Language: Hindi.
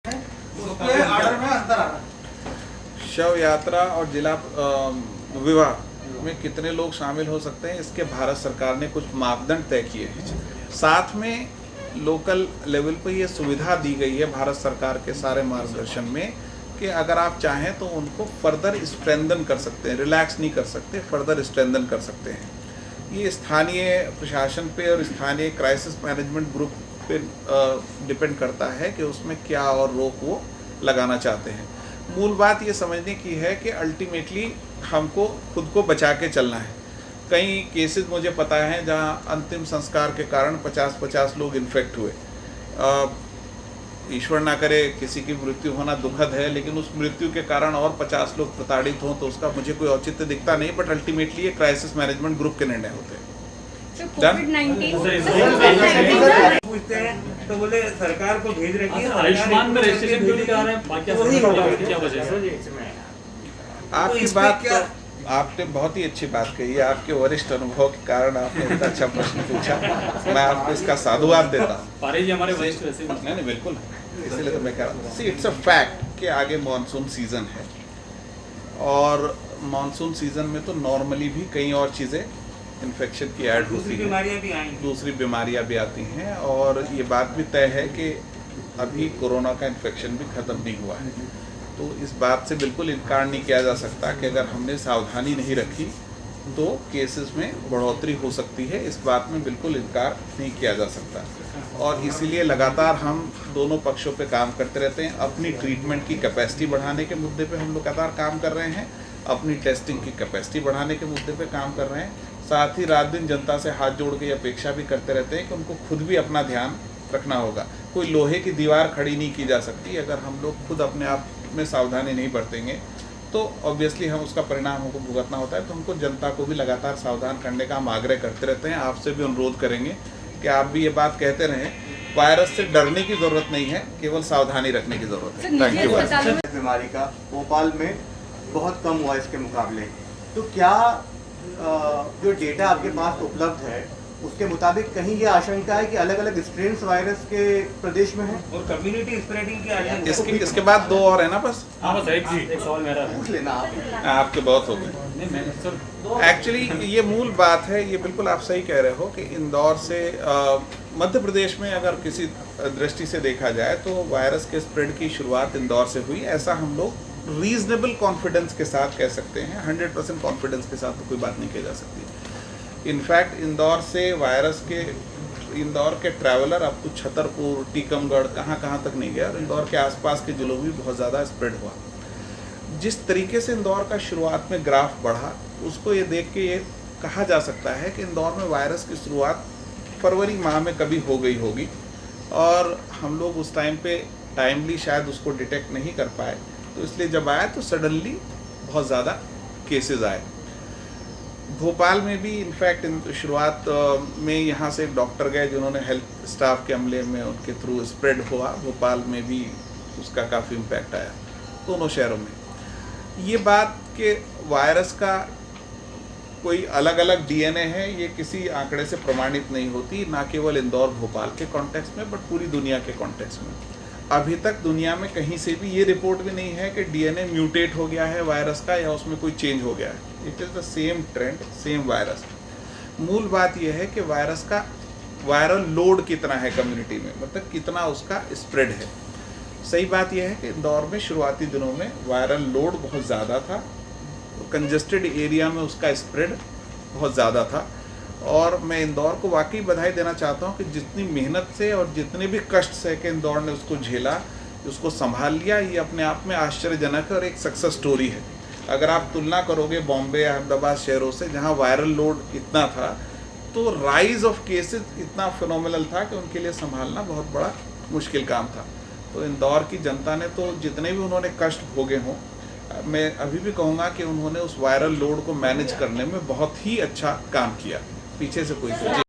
ऑर्डर में अंतर आ रहा है। शव यात्रा और जिला विवाह में कितने लोग शामिल हो सकते हैं, इसके भारत सरकार ने कुछ मापदंड तय किए हैं। साथ में लोकल लेवल पर यह सुविधा दी गई है भारत सरकार के सारे मार्गदर्शन में कि अगर आप चाहें तो उनको फर्दर स्ट्रेंथन कर सकते हैं, रिलैक्स नहीं कर सकते, फर्दर स्ट्रेंथन कर सकते हैं। ये स्थानीय प्रशासन पे और स्थानीय क्राइसिस मैनेजमेंट ग्रुप पे डिपेंड करता है कि उसमें क्या और रोक वो लगाना चाहते हैं। मूल बात ये समझने की है कि अल्टीमेटली हमको खुद को बचा के चलना है। कई केसेस मुझे पता है जहां अंतिम संस्कार के कारण 50-50 लोग इन्फेक्ट हुए। ईश्वर ना करे किसी की मृत्यु होना दुखद है, लेकिन उस मृत्यु के कारण और 50 लोग प्रताड़ित हों तो उसका मुझे कोई औचित्य दिखता नहीं। बट अल्टीमेटली ये क्राइसिस मैनेजमेंट ग्रुप के निर्णय होते हैं। पूछते हैं तो बोले सरकार को भेज रही है। आयुष्मान में रजिस्ट्रेशन क्यों नहीं करा रहे हैं? बाकी क्या वजह है? आपकी बात तो आपने बहुत ही अच्छी बात कही है। आपके वरिष्ठ अनुभव के कारण आपने इतना अच्छा प्रश्न पूछा, मैं आपको इसका साधुवाद देता हूँ। पारे जी हमारे वरिष्ठ वैसे नहीं बिल्कुल, इसलिए तो मैं कह रहा हूँ। सी इट्स अ फैक्ट कि आगे मानसून सीजन है और मानसून सीजन में तो नॉर्मली भी कई और चीज़ें इन्फेक्शन की ऐड होती हैं, दूसरी बीमारियां भी आती हैं। और ये बात भी तय है कि अभी कोरोना का इन्फेक्शन भी ख़त्म नहीं हुआ है, तो इस बात से बिल्कुल इनकार नहीं किया जा सकता कि अगर हमने सावधानी नहीं रखी तो केसेस में बढ़ोतरी हो सकती है। इस बात में बिल्कुल इनकार नहीं किया जा सकता और इसीलिए लगातार हम दोनों पक्षों पे काम करते रहते हैं। अपनी ट्रीटमेंट की कैपेसिटी बढ़ाने के मुद्दे पे हम लगातार काम कर रहे हैं, अपनी टेस्टिंग की कैपेसिटी बढ़ाने के मुद्दे पे काम कर रहे हैं। साथ ही रात दिन जनता से हाथ जोड़ के अपेक्षा भी करते रहते हैं कि उनको खुद भी अपना ध्यान रखना होगा। कोई लोहे की दीवार खड़ी नहीं की जा सकती। अगर हम लोग खुद अपने आप में सावधानी नहीं बरतेंगे तो ऑब्वियसली हम उसका परिणाम हमको भुगतना होता है। तो हमको जनता को भी लगातार सावधान करने का हम आग्रह करते रहते हैं। आपसे भी अनुरोध करेंगे कि आप भी ये बात कहते रहें, वायरस से डरने की ज़रूरत नहीं है, केवल सावधानी रखने की ज़रूरत है। Thank you. बीमारी का भोपाल में बहुत कम हुआ इसके मुकाबले, तो क्या जो डेटा आपके पास उपलब्ध है उसके मुताबिक कहीं ये आशंका है कि अलग अलग स्ट्रेन्स वायरस के प्रदेश में है और कम्युनिटी स्प्रेडिंग की आशंका? इसके बाद दो और है ना बस। हाँ बस एक सवाल मेरा पूछ लेना आप। आपके बहुत हो गए। एक्चुअली ये मूल बात है, ये बिल्कुल आप सही कह रहे हो कि इंदौर से मध्य प्रदेश में अगर किसी दृष्टि से देखा जाए तो वायरस के स्प्रेड की शुरुआत इंदौर से हुई। ऐसा हम लोग रीजनेबल कॉन्फिडेंस के साथ कह सकते हैं। 100% कॉन्फिडेंस के साथ तो कोई बात नहीं की जा सकती। इनफैक्ट इंदौर से वायरस के इंदौर के ट्रैवलर अब तो छतरपुर, टीकमगढ़ कहाँ तक नहीं गया और इंदौर के आसपास के जिलों में भी बहुत ज़्यादा स्प्रेड हुआ। जिस तरीके से इंदौर का शुरुआत में ग्राफ बढ़ा, उसको ये देख के ये कहा जा सकता है कि इंदौर में वायरस की शुरुआत फरवरी माह में कभी हो गई होगी और हम लोग उस टाइम पे टाइमली शायद उसको डिटेक्ट नहीं कर पाए, तो इसलिए जब आया तो सडनली बहुत ज़्यादा केसेस आए। भोपाल में भी इनफैक्ट शुरुआत में यहाँ से एक डॉक्टर गए जिन्होंने हेल्थ स्टाफ के अमले में उनके थ्रू स्प्रेड हुआ। भोपाल में भी उसका काफ़ी इम्पैक्ट आया, दोनों शहरों में। ये बात कि वायरस का कोई अलग अलग डीएनए है, ये किसी आंकड़े से प्रमाणित नहीं होती, ना केवल इंदौर भोपाल के कॉन्टेक्स्ट में बट पूरी दुनिया के कॉन्टेक्स्ट में। अभी तक दुनिया में कहीं से भी ये रिपोर्ट भी नहीं है कि डीएनए म्यूटेट हो गया है वायरस का या उसमें कोई चेंज हो गया है। It is the same trend, same virus. मूल बात यह है कि वायरस का वायरल लोड कितना है कम्युनिटी में, मतलब कितना उसका स्प्रेड है। सही बात यह है कि इंदौर में शुरुआती दिनों में वायरल लोड बहुत ज़्यादा था, तो कंजेस्टेड एरिया में उसका स्प्रेड बहुत ज़्यादा था। और मैं इंदौर को वाकई बधाई देना चाहता हूँ कि जितनी मेहनत से और जितने भी कष्ट से कि इंदौर ने उसको झेला, उसको संभाल लिया, ये अपने आप में आश्चर्यजनक है और एक सक्सेस स्टोरी है। अगर आप तुलना करोगे बॉम्बे, अहमदाबाद शहरों से जहाँ वायरल लोड इतना था, तो राइज ऑफ केसेस इतना फिनोमिनल था कि उनके लिए संभालना बहुत बड़ा मुश्किल काम था। तो इंदौर की जनता ने तो जितने भी उन्होंने कष्ट भोगे हों, मैं अभी भी कहूँगा कि उन्होंने उस वायरल लोड को मैनेज करने में बहुत ही अच्छा काम किया। पीछे से कोई